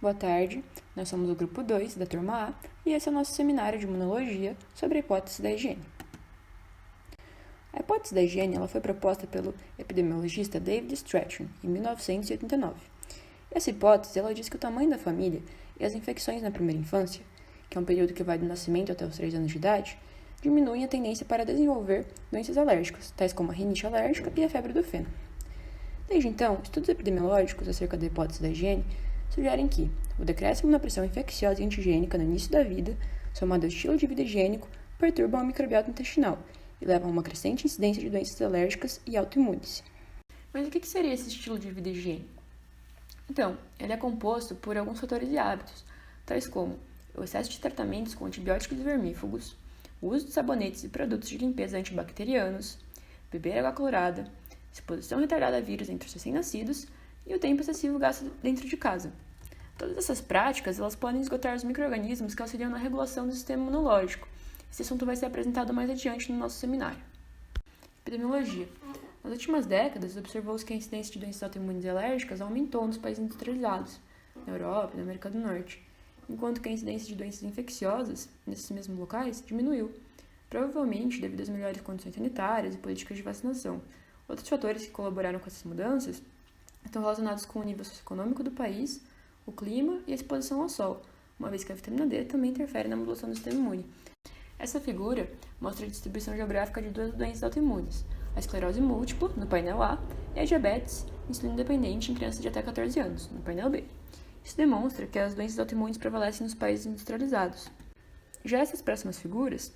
Boa tarde, nós somos o grupo 2 da turma A e esse é o nosso seminário de imunologia sobre a hipótese da higiene. A hipótese da higiene ela foi proposta pelo epidemiologista David Stratton em 1989. Essa hipótese ela diz que o tamanho da família e as infecções na primeira infância, que é um período que vai do nascimento até os 3 anos de idade, diminuem a tendência para desenvolver doenças alérgicas, tais como a rinite alérgica e a febre do feno. Desde então, estudos epidemiológicos acerca da hipótese da higiene sugerem que o decréscimo na pressão infecciosa e antigênica no início da vida, somado ao estilo de vida higiênico, perturbam a microbiota intestinal e levam a uma crescente incidência de doenças alérgicas e autoimunes. Mas o que seria esse estilo de vida higiênico? Então, ele é composto por alguns fatores e hábitos, tais como o excesso de tratamentos com antibióticos e vermífugos, o uso de sabonetes e produtos de limpeza antibacterianos, beber água clorada, exposição retardada a vírus entre os recém-nascidos e o tempo excessivo gasto dentro de casa. Todas essas práticas elas podem esgotar os micro-organismos que auxiliam na regulação do sistema imunológico. Esse assunto vai ser apresentado mais adiante no nosso seminário. Epidemiologia. Nas últimas décadas, observou-se que a incidência de doenças autoimunes e alérgicas aumentou nos países industrializados, na Europa e na América do Norte, enquanto que a incidência de doenças infecciosas, nesses mesmos locais, diminuiu, provavelmente devido às melhores condições sanitárias e políticas de vacinação. Outros fatores que colaboraram com essas mudanças estão relacionados com o nível socioeconômico do país, o clima e a exposição ao sol, uma vez que a vitamina D também interfere na modulação do sistema imune. Essa figura mostra a distribuição geográfica de duas doenças autoimunes, a esclerose múltipla, no painel A, e a diabetes insulina dependente em crianças de até 14 anos, no painel B. Isso demonstra que as doenças autoimunes prevalecem nos países industrializados. Já essas próximas figuras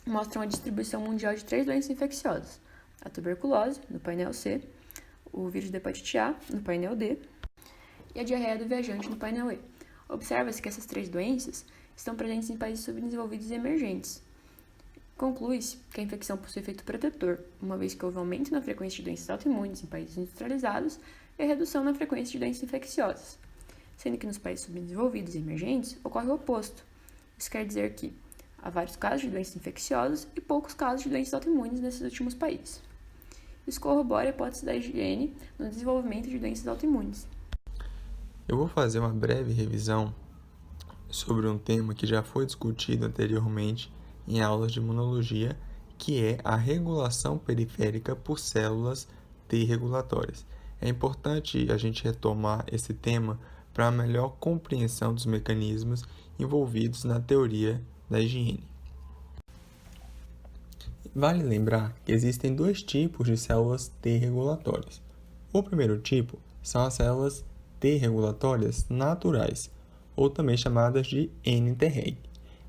mostram a distribuição mundial de 3 doenças infecciosas, a tuberculose, no painel C, o vírus da hepatite A, no painel D, e a diarreia do viajante, no painel E. Observa-se que essas 3 doenças estão presentes em países subdesenvolvidos e emergentes. Conclui-se que a infecção possui efeito protetor, uma vez que houve aumento na frequência de doenças autoimunes em países industrializados e a redução na frequência de doenças infecciosas, sendo que nos países subdesenvolvidos e emergentes ocorre o oposto. Isso quer dizer que há vários casos de doenças infecciosas e poucos casos de doenças autoimunes nesses últimos países. Isso corrobora a hipótese da higiene no desenvolvimento de doenças autoimunes. Eu vou fazer uma breve revisão sobre um tema que já foi discutido anteriormente em aulas de imunologia, que é a regulação periférica por células T regulatórias. É importante a gente retomar esse tema para a melhor compreensão dos mecanismos envolvidos na teoria da higiene. Vale lembrar que existem 2 tipos de células T regulatórias. O primeiro tipo são as células T regulatórias naturais, ou também chamadas de NTreg.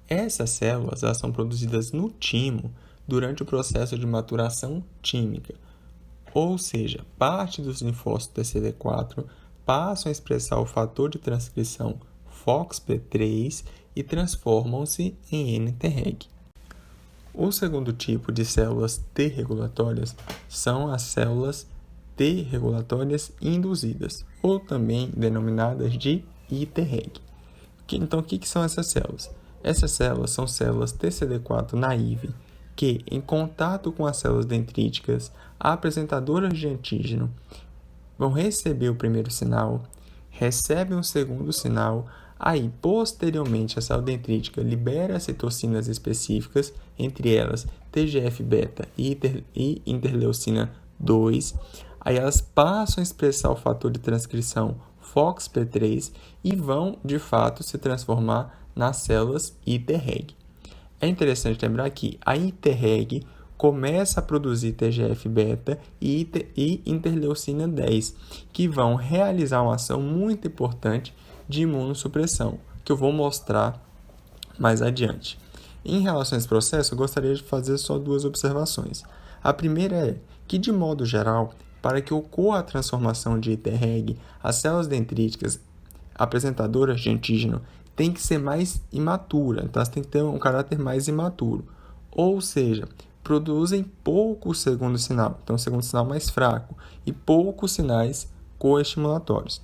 Essas células elas são produzidas no timo durante o processo de maturação tímica, ou seja, parte dos linfócitos TCD4 passam a expressar o fator de transcrição FOXP3 e transformam-se em NTreg. O segundo tipo de células T regulatórias são as células T regulatórias induzidas, ou também denominadas de ITreg. Então, o que são essas células? Essas células são células TCD4 naive, que, em contato com as células dendríticas apresentadoras de antígeno, vão receber o primeiro sinal, recebem o segundo sinal, aí, posteriormente, a célula dendrítica libera citocinas específicas, entre elas TGF-beta e interleucina 2. Aí elas passam a expressar o fator de transcrição FOXP3 e vão, de fato, se transformar nas células ITreg. É interessante lembrar que a ITreg começa a produzir TGF-beta e interleucina 10, que vão realizar uma ação muito importante de imunossupressão, que eu vou mostrar mais adiante. Em relação a esse processo, eu gostaria de fazer só 2 observações. A primeira é que, de modo geral, para que ocorra a transformação de ITreg, as células dendríticas apresentadoras de antígeno têm que ser mais imaturas, então elas têm que ter um caráter mais imaturo, ou seja, produzem pouco segundo sinal, então o segundo sinal mais fraco, e poucos sinais coestimulatórios.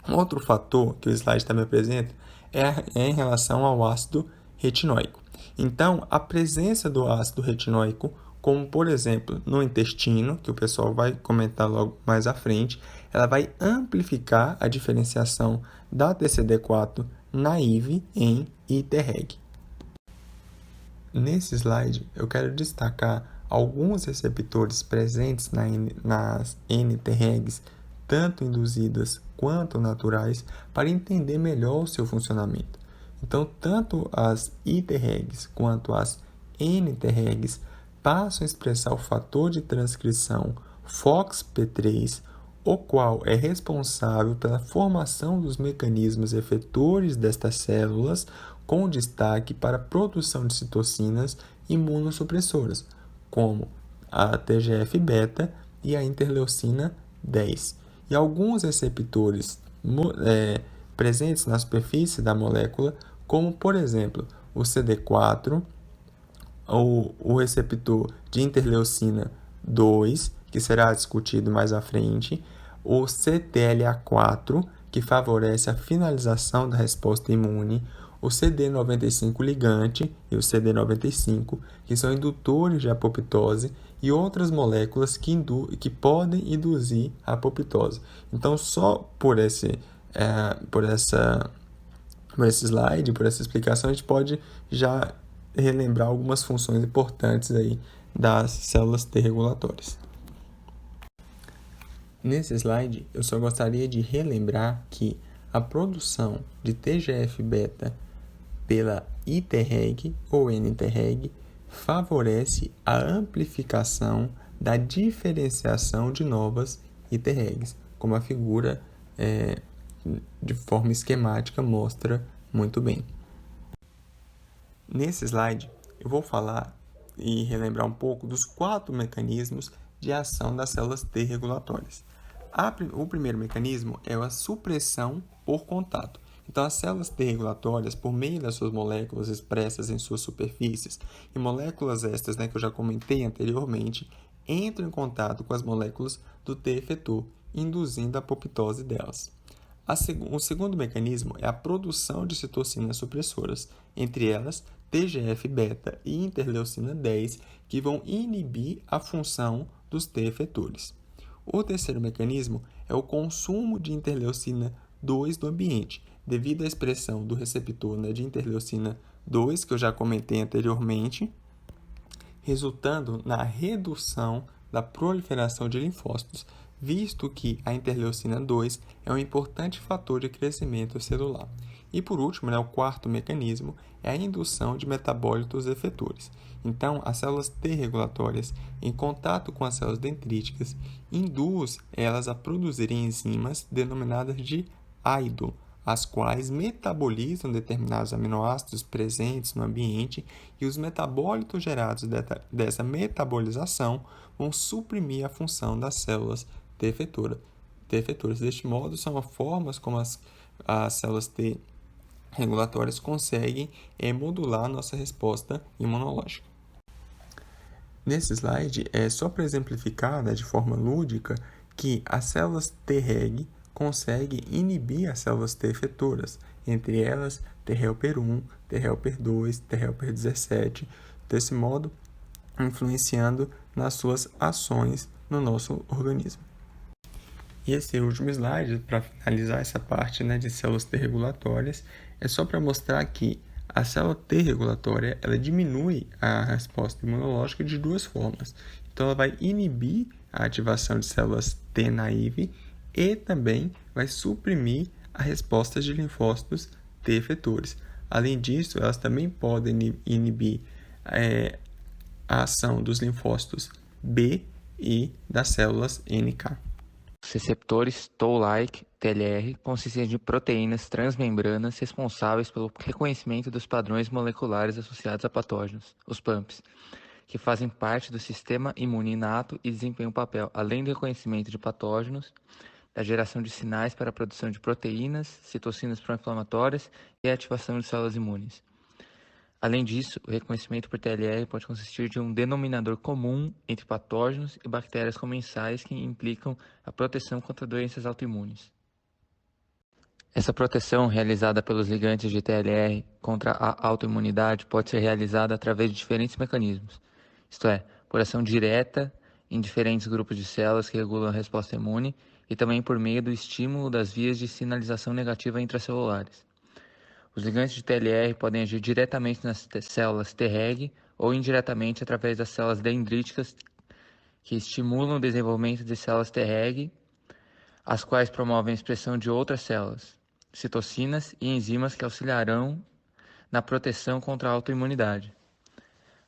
Outro fator que o slide também apresenta é em relação ao ácido retinóico. Então, a presença do ácido retinóico como, por exemplo, no intestino, que o pessoal vai comentar logo mais à frente, ela vai amplificar a diferenciação da TCD4 naive em ITREG. Nesse slide, eu quero destacar alguns receptores presentes nas NTREGs, tanto induzidas quanto naturais, para entender melhor o seu funcionamento. Então, tanto as ITREGs quanto as NTREGs passam a expressar o fator de transcrição FOXP3, o qual é responsável pela formação dos mecanismos efetores destas células, com destaque para a produção de citocinas imunossupressoras, como a TGF-beta e a interleucina 10. E alguns receptores presentes na superfície da molécula, como, por exemplo, o CD4, ou o receptor de interleucina 2, que será discutido mais à frente, o CTLA4, que favorece a finalização da resposta imune, o CD95 ligante e o CD95, que são indutores de apoptose, e outras moléculas que podem induzir a apoptose. Então, só por esse slide, por essa explicação, a gente pode já relembrar algumas funções importantes aí das células T regulatórias. Nesse slide, eu só gostaria de relembrar que a produção de TGF-beta pela ITREG ou NTREG favorece a amplificação da diferenciação de novas ITREGs, como a figura de forma esquemática mostra muito bem. Nesse slide, eu vou falar e relembrar um pouco dos 4 mecanismos de ação das células T regulatórias. O primeiro mecanismo é a supressão por contato. Então, as células T regulatórias, por meio das suas moléculas expressas em suas superfícies, e moléculas estas, que eu já comentei anteriormente, entram em contato com as moléculas do T efetor, induzindo a apoptose delas. O segundo mecanismo é a produção de citocinas supressoras, entre elas TGF-beta e interleucina 10, que vão inibir a função dos T efetores. O terceiro mecanismo é o consumo de interleucina 2 do ambiente, devido à expressão do receptor de interleucina 2, que eu já comentei anteriormente, resultando na redução da proliferação de linfócitos, visto que a interleucina 2 é um importante fator de crescimento celular. E por último, o quarto mecanismo é a indução de metabólitos efetores. Então, as células T regulatórias, em contato com as células dendríticas, induz elas a produzirem enzimas denominadas de AIDO, as quais metabolizam determinados aminoácidos presentes no ambiente, e os metabólitos gerados dessa metabolização vão suprimir a função das células T efetoras. Deste modo, são formas como as células T regulatórias conseguem modular nossa resposta imunológica. Nesse slide, é só para exemplificar de forma lúdica que as células Treg conseguem inibir as células T efetoras, entre elas T helper 1, T helper 2, T helper 17, desse modo influenciando nas suas ações no nosso organismo. E esse último slide, para finalizar essa parte de células T regulatórias, é só para mostrar que a célula T regulatória ela diminui a resposta imunológica de duas formas. Então, ela vai inibir a ativação de células T naive e também vai suprimir a resposta de linfócitos T efetores. Além disso, elas também podem inibir a ação dos linfócitos B e das células NK. Os receptores Toll-like TLR consistem de proteínas transmembranas responsáveis pelo reconhecimento dos padrões moleculares associados a patógenos, os PAMPs, que fazem parte do sistema imune inato e desempenham um papel, além do reconhecimento de patógenos, da geração de sinais para a produção de proteínas, citocinas pró-inflamatórias e a ativação de células imunes. Além disso, o reconhecimento por TLR pode consistir de um denominador comum entre patógenos e bactérias comensais que implicam a proteção contra doenças autoimunes. Essa proteção realizada pelos ligantes de TLR contra a autoimunidade pode ser realizada através de diferentes mecanismos, isto é, por ação direta em diferentes grupos de células que regulam a resposta imune e também por meio do estímulo das vias de sinalização negativa intracelulares. Os ligantes de TLR podem agir diretamente nas células Treg ou indiretamente através das células dendríticas que estimulam o desenvolvimento de células Treg, as quais promovem a expressão de outras células, citocinas e enzimas que auxiliarão na proteção contra a autoimunidade.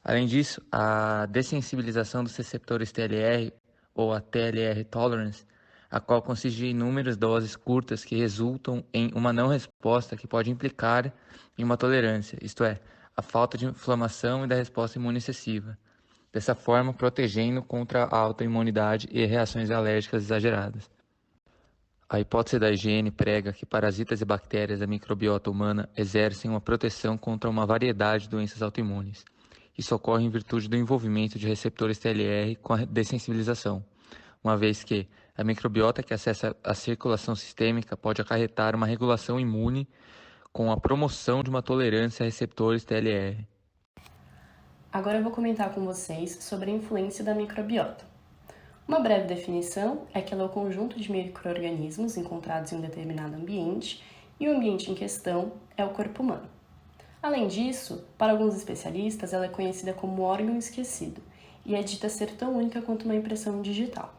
Além disso, a dessensibilização dos receptores TLR, ou a TLR tolerance, a qual consiste em inúmeras doses curtas que resultam em uma não resposta que pode implicar em uma tolerância, isto é, a falta de inflamação e da resposta imune excessiva, dessa forma protegendo contra a autoimunidade e reações alérgicas exageradas. A hipótese da higiene prega que parasitas e bactérias da microbiota humana exercem uma proteção contra uma variedade de doenças autoimunes. Isso ocorre em virtude do envolvimento de receptores TLR com a dessensibilização, uma vez que a microbiota que acessa a circulação sistêmica pode acarretar uma regulação imune com a promoção de uma tolerância a receptores TLR. Agora eu vou comentar com vocês sobre a influência da microbiota. Uma breve definição é que ela é o conjunto de micro-organismos encontrados em um determinado ambiente e o ambiente em questão é o corpo humano. Além disso, para alguns especialistas, ela é conhecida como órgão esquecido e é dita ser tão única quanto uma impressão digital.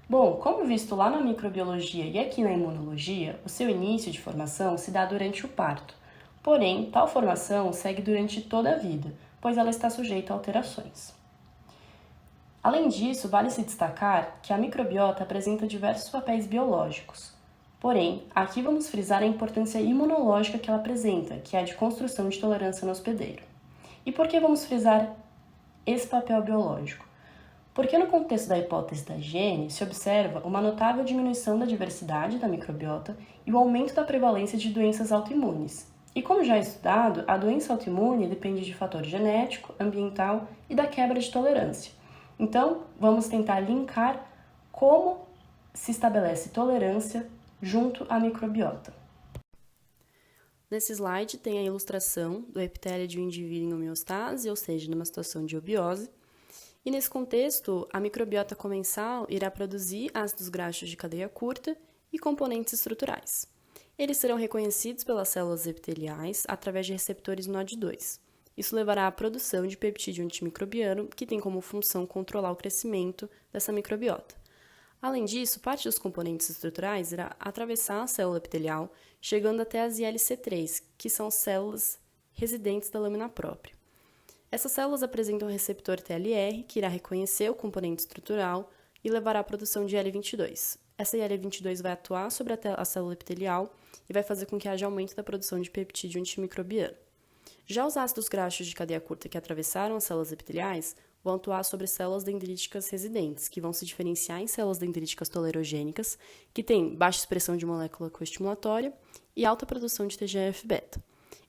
Bom, como visto lá na microbiologia e aqui na imunologia, o seu início de formação se dá durante o parto. Porém, tal formação segue durante toda a vida, pois ela está sujeita a alterações. Além disso, vale se destacar que a microbiota apresenta diversos papéis biológicos. Porém, aqui vamos frisar a importância imunológica que ela apresenta, que é a de construção de tolerância no hospedeiro. E por que vamos frisar esse papel biológico? Porque no contexto da hipótese da higiene, se observa uma notável diminuição da diversidade da microbiota e o aumento da prevalência de doenças autoimunes. E como já é estudado, a doença autoimune depende de fator genético, ambiental e da quebra de tolerância. Então, vamos tentar linkar como se estabelece tolerância junto à microbiota. Nesse slide tem a ilustração do epitélio de um indivíduo em homeostase, ou seja, numa situação de eubiose. E nesse contexto, a microbiota comensal irá produzir ácidos graxos de cadeia curta e componentes estruturais. Eles serão reconhecidos pelas células epiteliais através de receptores NOD2. Isso levará à produção de peptídeo antimicrobiano, que tem como função controlar o crescimento dessa microbiota. Além disso, parte dos componentes estruturais irá atravessar a célula epitelial, chegando até as ILC3, que são células residentes da lâmina própria. Essas células apresentam o receptor TLR, que irá reconhecer o componente estrutural e levará à produção de IL-22. Essa IL-22 vai atuar sobre a célula epitelial e vai fazer com que haja aumento da produção de peptídeo antimicrobiano. Já os ácidos graxos de cadeia curta que atravessaram as células epiteliais vão atuar sobre células dendríticas residentes, que vão se diferenciar em células dendríticas tolerogênicas, que têm baixa expressão de molécula coestimulatória e alta produção de TGF-beta.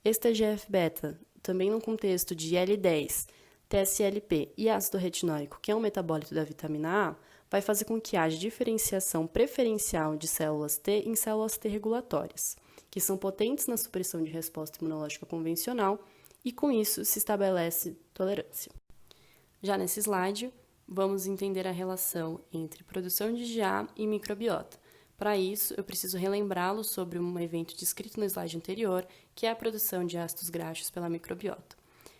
Esse TGF-beta, também no contexto de L10, TSLP e ácido retinóico, que é um metabólito da vitamina A, vai fazer com que haja diferenciação preferencial de células T em células T regulatórias, que são potentes na supressão de resposta imunológica convencional e, com isso, se estabelece tolerância. Já nesse slide, vamos entender a relação entre produção de IgA e microbiota. Para isso, eu preciso relembrá-lo sobre um evento descrito no slide anterior, que é a produção de ácidos graxos pela microbiota.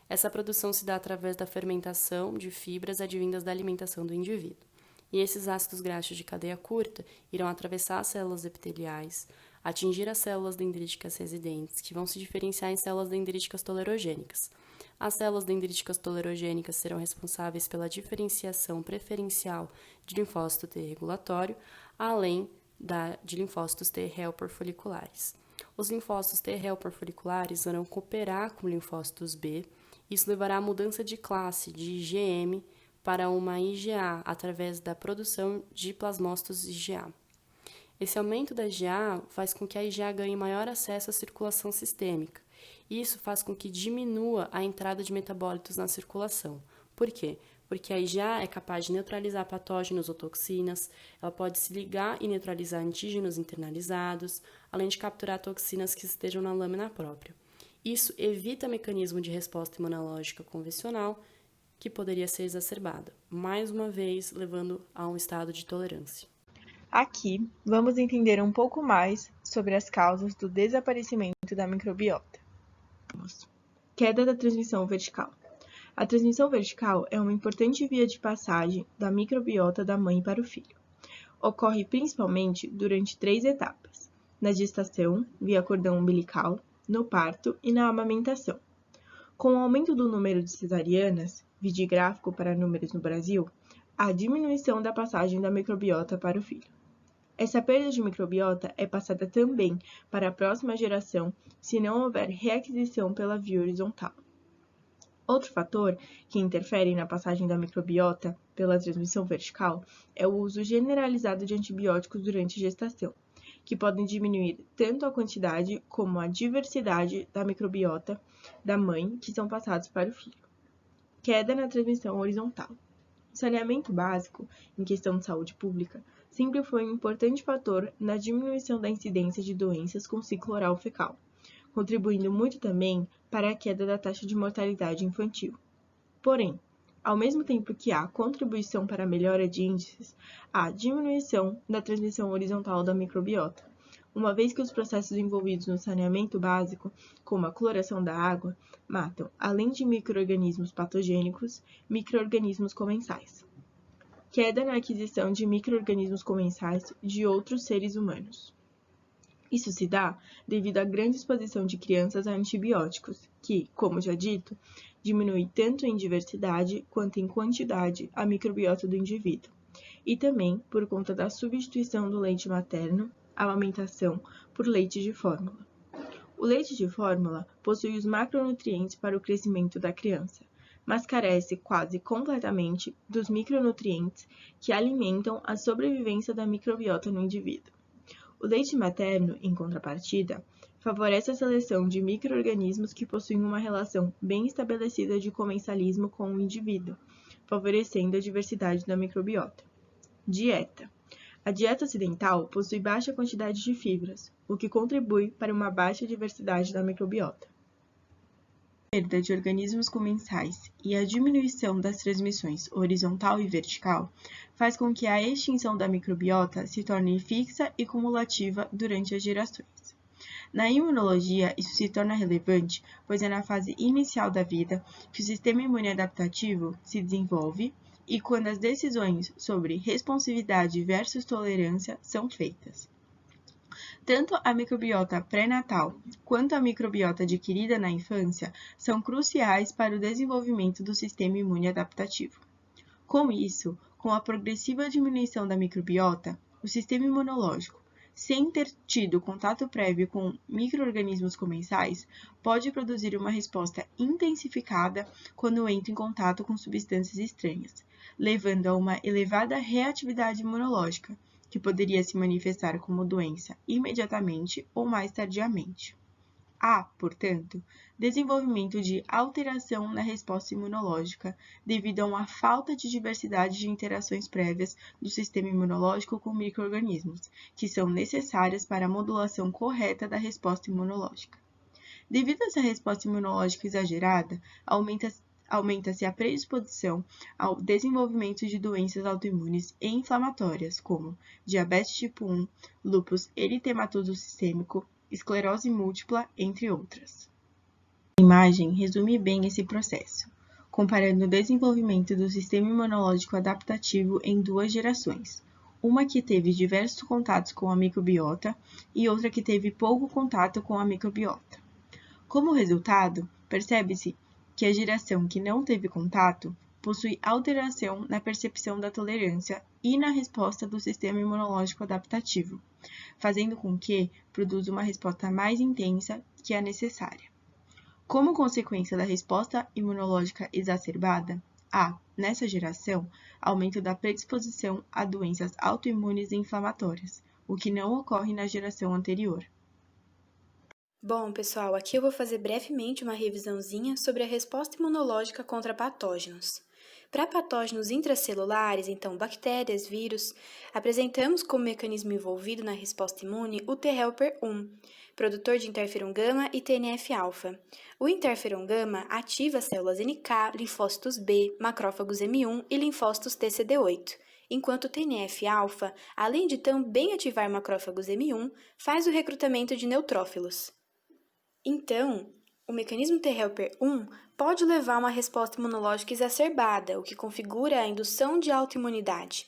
Essa produção se dá através da fermentação de fibras advindas da alimentação do indivíduo. E esses ácidos graxos de cadeia curta irão atravessar as células epiteliais, atingir as células dendríticas residentes, que vão se diferenciar em células dendríticas tolerogênicas. As células dendríticas tolerogênicas serão responsáveis pela diferenciação preferencial de linfócito T regulatório, além de linfócitos T helper foliculares. Os linfócitos T helper foliculares irão cooperar com linfócitos B. Isso levará à mudança de classe de IgM para uma IgA através da produção de plasmócitos IgA. Esse aumento da IgA faz com que a IgA ganhe maior acesso à circulação sistêmica. Isso faz com que diminua a entrada de metabólitos na circulação. Por quê? Porque a IgA é capaz de neutralizar patógenos ou toxinas, ela pode se ligar e neutralizar antígenos internalizados, além de capturar toxinas que estejam na lâmina própria. Isso evita mecanismo de resposta imunológica convencional que poderia ser exacerbada, mais uma vez levando a um estado de tolerância. Aqui, vamos entender um pouco mais sobre as causas do desaparecimento da microbiota. Queda da transmissão vertical. A transmissão vertical é uma importante via de passagem da microbiota da mãe para o filho. Ocorre principalmente durante 3 etapas: na gestação, via cordão umbilical, no parto e na amamentação. Com o aumento do número de cesarianas, vide gráfico para números no Brasil, há diminuição da passagem da microbiota para o filho. Essa perda de microbiota é passada também para a próxima geração se não houver reaquisição pela via horizontal. Outro fator que interfere na passagem da microbiota pela transmissão vertical é o uso generalizado de antibióticos durante a gestação, que podem diminuir tanto a quantidade como a diversidade da microbiota da mãe que são passados para o filho. Queda na transmissão horizontal. O saneamento básico, em questão de saúde pública, sempre foi um importante fator na diminuição da incidência de doenças com ciclo oral fecal, contribuindo muito também para a queda da taxa de mortalidade infantil. Porém, ao mesmo tempo que há contribuição para a melhora de índices, há diminuição da transmissão horizontal da microbiota, uma vez que os processos envolvidos no saneamento básico, como a cloração da água, matam, além de micro-organismos patogênicos, micro-organismos comensais. Queda na aquisição de micro-organismos comensais de outros seres humanos. Isso se dá devido à grande exposição de crianças a antibióticos, que, como já dito, diminui tanto em diversidade quanto em quantidade a microbiota do indivíduo, e também por conta da substituição do leite materno, amamentação, por leite de fórmula. O leite de fórmula possui os macronutrientes para o crescimento da criança, mas carece quase completamente dos micronutrientes que alimentam a sobrevivência da microbiota no indivíduo. O leite materno, em contrapartida, favorece a seleção de micro-organismos que possuem uma relação bem estabelecida de comensalismo com o indivíduo, favorecendo a diversidade da microbiota. Dieta. A dieta ocidental possui baixa quantidade de fibras, o que contribui para uma baixa diversidade da microbiota. A perda de organismos comensais e a diminuição das transmissões horizontal e vertical faz com que a extinção da microbiota se torne fixa e cumulativa durante as gerações. Na imunologia, isso se torna relevante, pois é na fase inicial da vida que o sistema imune adaptativo se desenvolve e quando as decisões sobre responsividade versus tolerância são feitas. Tanto a microbiota pré-natal quanto a microbiota adquirida na infância são cruciais para o desenvolvimento do sistema imune adaptativo. Com isso, com a progressiva diminuição da microbiota, o sistema imunológico, sem ter tido contato prévio com micro-organismos comensais, pode produzir uma resposta intensificada quando entra em contato com substâncias estranhas, levando a uma elevada reatividade imunológica, que poderia se manifestar como doença imediatamente ou mais tardiamente. Há, portanto, desenvolvimento de alteração na resposta imunológica devido a uma falta de diversidade de interações prévias do sistema imunológico com micro-organismos, que são necessárias para a modulação correta da resposta imunológica. Devido a essa resposta imunológica exagerada, aumenta-se a predisposição ao desenvolvimento de doenças autoimunes e inflamatórias, como diabetes tipo 1, lúpus eritematoso sistêmico, esclerose múltipla, entre outras. A imagem resume bem esse processo, comparando o desenvolvimento do sistema imunológico adaptativo em 2 gerações, uma que teve diversos contatos com a microbiota e outra que teve pouco contato com a microbiota. Como resultado, percebe-se que a geração que não teve contato possui alteração na percepção da tolerância e na resposta do sistema imunológico adaptativo, fazendo com que produza uma resposta mais intensa que a necessária. Como consequência da resposta imunológica exacerbada, há, nessa geração, aumento da predisposição a doenças autoimunes e inflamatórias, o que não ocorre na geração anterior. Bom, pessoal, aqui eu vou fazer brevemente uma revisãozinha sobre a resposta imunológica contra patógenos. Para patógenos intracelulares, então bactérias, vírus, apresentamos como mecanismo envolvido na resposta imune o T helper 1, produtor de interferon-gama e TNF-alfa. O interferon-gama ativa as células NK, linfócitos B, macrófagos M1 e linfócitos TCD8, enquanto o TNF-alfa, além de também ativar macrófagos M1, faz o recrutamento de neutrófilos. Então, o mecanismo T helper 1 pode levar a uma resposta imunológica exacerbada, o que configura a indução de autoimunidade.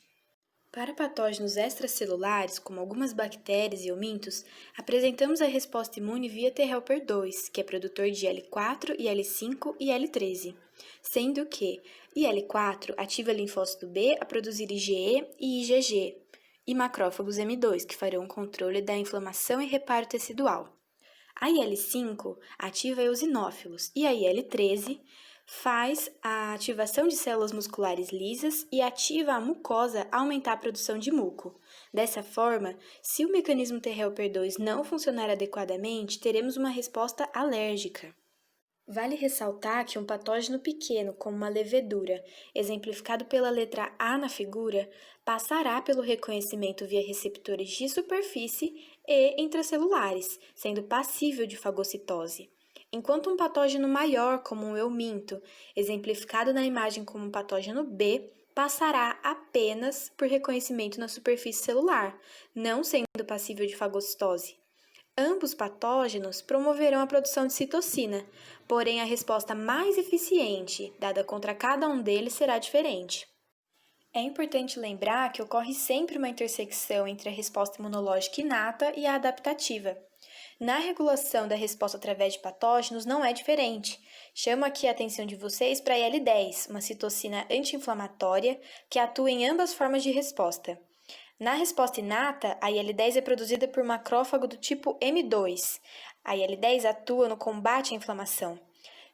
Para patógenos extracelulares, como algumas bactérias e eumintos, apresentamos a resposta imune via T helper 2, que é produtor de IL-4, IL-5 e IL-13, sendo que IL-4 ativa linfócito B a produzir IgE e IgG, e macrófagos M2, que farão o controle da inflamação e reparo tecidual. A IL-5 ativa eosinófilos e a IL-13 faz a ativação de células musculares lisas e ativa a mucosa a aumentar a produção de muco. Dessa forma, se o mecanismo T helper 2 não funcionar adequadamente, teremos uma resposta alérgica. Vale ressaltar que um patógeno pequeno, como uma levedura, exemplificado pela letra A na figura, passará pelo reconhecimento via receptores de superfície e intracelulares, sendo passível de fagocitose. Enquanto um patógeno maior, como um euminto, exemplificado na imagem como um patógeno B, passará apenas por reconhecimento na superfície celular, não sendo passível de fagocitose. Ambos patógenos promoverão a produção de citocina, porém a resposta mais eficiente, dada contra cada um deles, será diferente. É importante lembrar que ocorre sempre uma intersecção entre a resposta imunológica inata e a adaptativa. Na regulação da resposta através de patógenos não é diferente. Chamo aqui a atenção de vocês para a IL-10, uma citocina anti-inflamatória que atua em ambas formas de resposta. Na resposta inata, a IL-10 é produzida por macrófago do tipo M2. A IL-10 atua no combate à inflamação.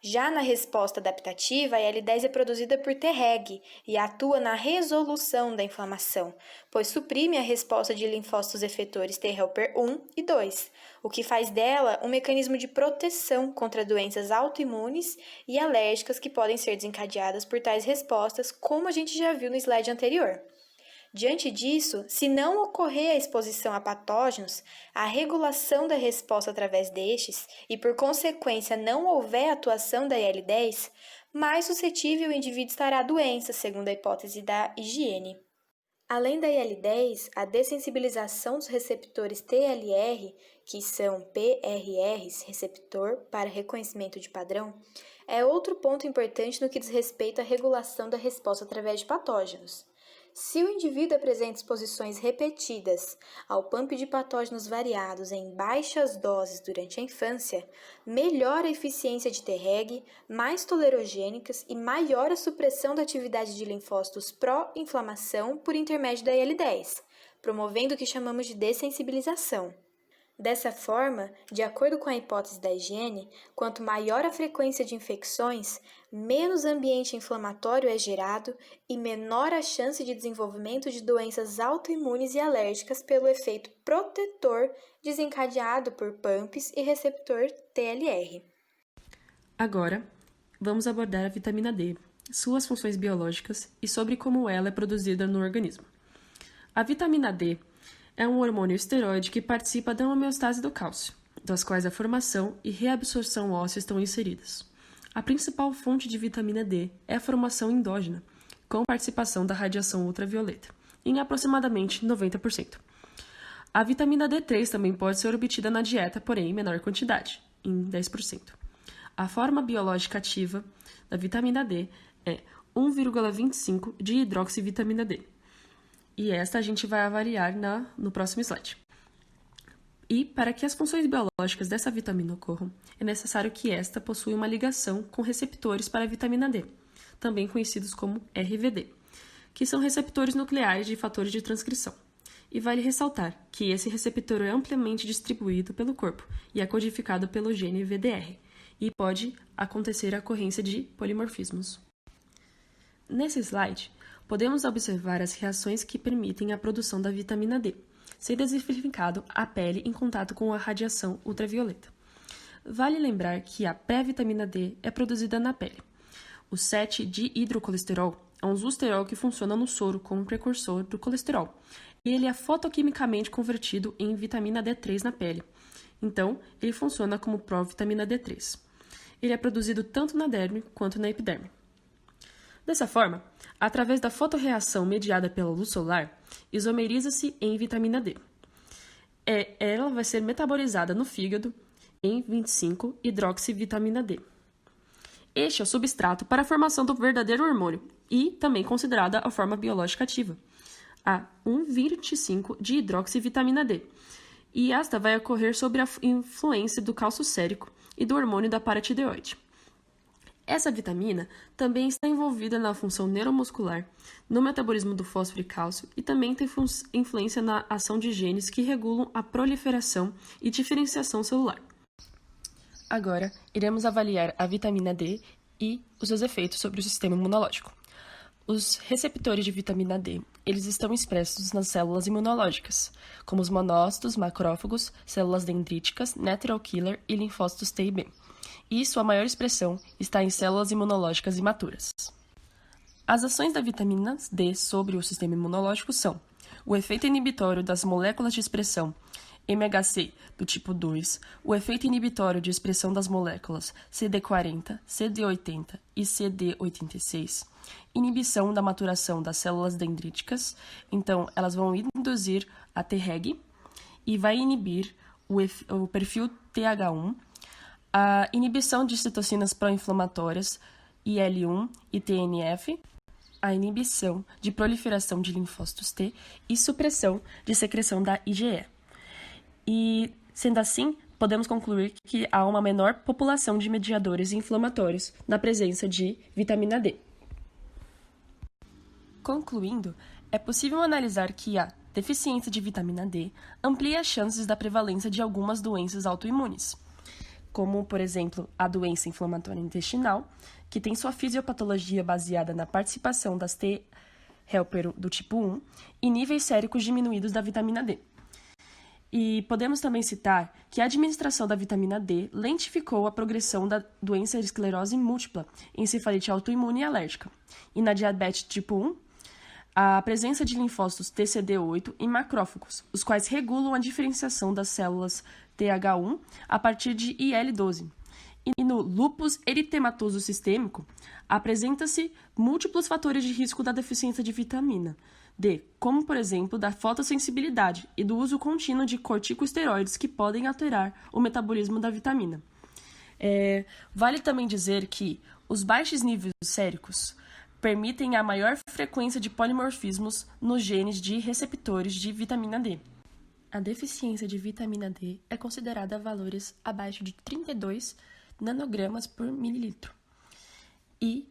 Já na resposta adaptativa, a IL-10 é produzida por Treg e atua na resolução da inflamação, pois suprime a resposta de linfócitos efetores T helper 1 e 2, o que faz dela um mecanismo de proteção contra doenças autoimunes e alérgicas que podem ser desencadeadas por tais respostas, como a gente já viu no slide anterior. Diante disso, se não ocorrer a exposição a patógenos, a regulação da resposta através destes e, por consequência, não houver atuação da IL-10, mais suscetível o indivíduo estará à doença, segundo a hipótese da higiene. Além da IL-10, a dessensibilização dos receptores TLR, que são PRRs, receptor para reconhecimento de padrão, é outro ponto importante no que diz respeito à regulação da resposta através de patógenos. Se o indivíduo apresenta exposições repetidas ao pump de patógenos variados em baixas doses durante a infância, melhora a eficiência de Treg, mais tolerogênicas e maior a supressão da atividade de linfócitos pró-inflamação por intermédio da IL-10, promovendo o que chamamos de dessensibilização. Dessa forma, de acordo com a hipótese da higiene, quanto maior a frequência de infecções, menos ambiente inflamatório é gerado e menor a chance de desenvolvimento de doenças autoimunes e alérgicas pelo efeito protetor desencadeado por pumps e receptor TLR. Agora, vamos abordar a vitamina D, suas funções biológicas e sobre como ela é produzida no organismo. A vitamina D é um hormônio esteroide que participa da homeostase do cálcio, das quais a formação e reabsorção óssea estão inseridas. A principal fonte de vitamina D é a formação endógena, com participação da radiação ultravioleta, em aproximadamente 90%. A vitamina D3 também pode ser obtida na dieta, porém em menor quantidade, em 10%. A forma biológica ativa da vitamina D é 1,25 de hidroxivitamina D. E esta a gente vai avaliar no próximo slide. E, para que as funções biológicas dessa vitamina ocorram, é necessário que esta possua uma ligação com receptores para a vitamina D, também conhecidos como RVD, que são receptores nucleares de fatores de transcrição. E vale ressaltar que esse receptor é amplamente distribuído pelo corpo e é codificado pelo gene VDR, e pode acontecer a ocorrência de polimorfismos. Nesse slide, podemos observar as reações que permitem a produção da vitamina D, sendo exemplificado a pele em contato com a radiação ultravioleta. Vale lembrar que a pré-vitamina D é produzida na pele. O 7-dihidrocolesterol é um zosterol que funciona no soro como precursor do colesterol, e ele é fotoquimicamente convertido em vitamina D3 na pele. Então, ele funciona como provitamina D3. Ele é produzido tanto na derme quanto na epiderme. Dessa forma, através da fotorreação mediada pela luz solar, isomeriza-se em vitamina D. Ela vai ser metabolizada no fígado em 25-hidroxivitamina D. Este é o substrato para a formação do verdadeiro hormônio e também considerada a forma biológica ativa, a 1,25 de hidroxivitamina D. E esta vai ocorrer sob a influência do cálcio sérico e do hormônio da paratideoide. Essa vitamina também está envolvida na função neuromuscular, no metabolismo do fósforo e cálcio e também tem influência na ação de genes que regulam a proliferação e diferenciação celular. Agora, iremos avaliar a vitamina D e os seus efeitos sobre o sistema imunológico. Os receptores de vitamina D, eles estão expressos nas células imunológicas, como os monócitos, macrófagos, células dendríticas, natural killer e linfócitos T e B. E sua maior expressão está em células imunológicas imaturas. As ações da vitamina D sobre o sistema imunológico são o efeito inibitório das moléculas de expressão MHC do tipo 2, o efeito inibitório de expressão das moléculas CD40, CD80 e CD86, inibição da maturação das células dendríticas, então elas vão induzir a Treg e vai inibir o perfil TH1, a inibição de citocinas pró-inflamatórias IL-1 e TNF, a inibição de proliferação de linfócitos T e supressão de secreção da IgE. E, sendo assim, podemos concluir que há uma menor população de mediadores inflamatórios na presença de vitamina D. Concluindo, é possível analisar que a deficiência de vitamina D amplia as chances da prevalência de algumas doenças autoimunes, como, por exemplo, a doença inflamatória intestinal, que tem sua fisiopatologia baseada na participação das T helper do tipo 1 e níveis séricos diminuídos da vitamina D. E podemos também citar que a administração da vitamina D lentificou a progressão da doença de esclerose múltipla, encefalite autoimune e alérgica. E na diabetes tipo 1, a presença de linfócitos TCD8 e macrófagos, os quais regulam a diferenciação das células TH1 a partir de IL-12. E no lúpus eritematoso sistêmico, apresenta-se múltiplos fatores de risco da deficiência de vitamina D, como, por exemplo, da fotossensibilidade e do uso contínuo de corticosteroides que podem alterar o metabolismo da vitamina. Vale também dizer que os baixos níveis séricos permitem a maior frequência de polimorfismos nos genes de receptores de vitamina D. A deficiência de vitamina D é considerada a valores abaixo de 32 nanogramas por mililitro. E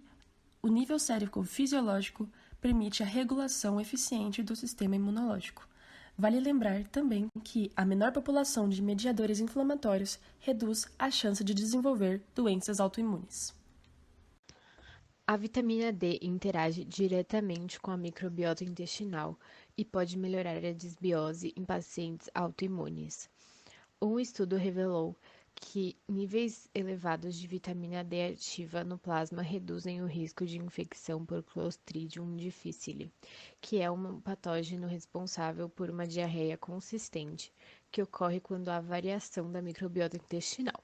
o nível sérico fisiológico permite a regulação eficiente do sistema imunológico. Vale lembrar também que a menor população de mediadores inflamatórios reduz a chance de desenvolver doenças autoimunes. A vitamina D interage diretamente com a microbiota intestinal e pode melhorar a desbiose em pacientes autoimunes. Um estudo revelou que níveis elevados de vitamina D ativa no plasma reduzem o risco de infecção por Clostridium difficile, que é um patógeno responsável por uma diarreia consistente, que ocorre quando há variação da microbiota intestinal.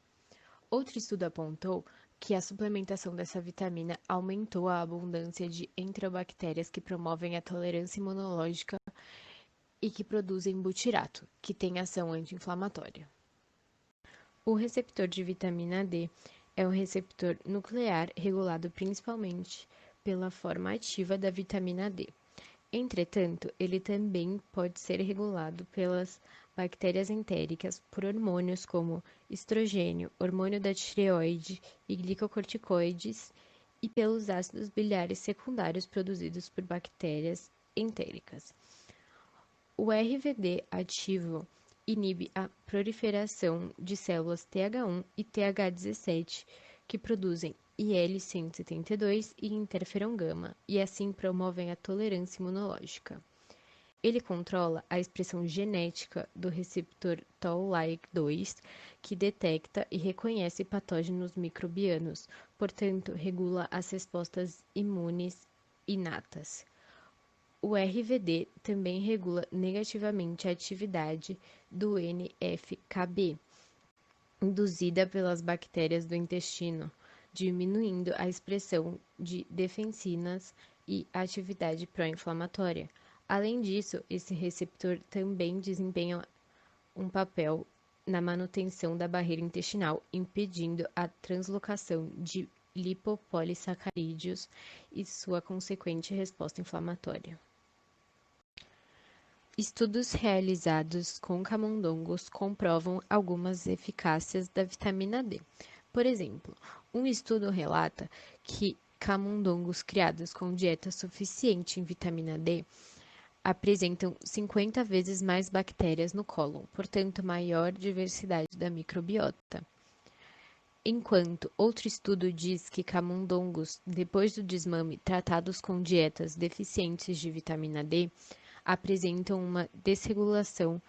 Outro estudo apontou que a suplementação dessa vitamina aumentou a abundância de enterobactérias que promovem a tolerância imunológica e que produzem butirato, que tem ação anti-inflamatória. O receptor de vitamina D é um receptor nuclear regulado principalmente pela forma ativa da vitamina D. Entretanto, ele também pode ser regulado pelas bactérias entéricas por hormônios como estrogênio, hormônio da tireoide e glicocorticoides e pelos ácidos biliares secundários produzidos por bactérias entéricas. O RVD ativo inibe a proliferação de células TH1 e TH17, que produzem IL-172 e interferon gama, e assim promovem a tolerância imunológica. Ele controla a expressão genética do receptor Toll-like-2, que detecta e reconhece patógenos microbianos, portanto, regula as respostas imunes inatas. O RVD também regula negativamente a atividade do NF-κB, induzida pelas bactérias do intestino, diminuindo a expressão de defensinas e atividade pró-inflamatória. Além disso, esse receptor também desempenha um papel na manutenção da barreira intestinal, impedindo a translocação de lipopolissacarídeos e sua consequente resposta inflamatória. Estudos realizados com camundongos comprovam algumas eficácias da vitamina D. Por exemplo, um estudo relata que camundongos criados com dieta suficiente em vitamina D apresentam 50 vezes mais bactérias no cólon, portanto, maior diversidade da microbiota. Enquanto outro estudo diz que camundongos, depois do desmame, tratados com dietas deficientes de vitamina D, apresentam uma desregulação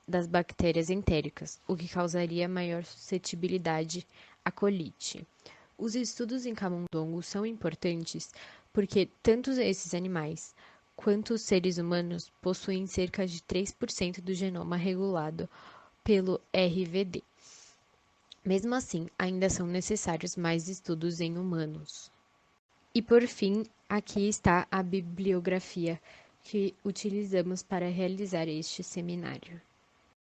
das bactérias entéricas, o que causaria maior suscetibilidade à colite. Os estudos em camundongos são importantes porque tanto esses animais quanto os seres humanos possuem cerca de 3% do genoma regulado pelo RVD. Mesmo assim, ainda são necessários mais estudos em humanos. E por fim, aqui está a bibliografia que utilizamos para realizar este seminário.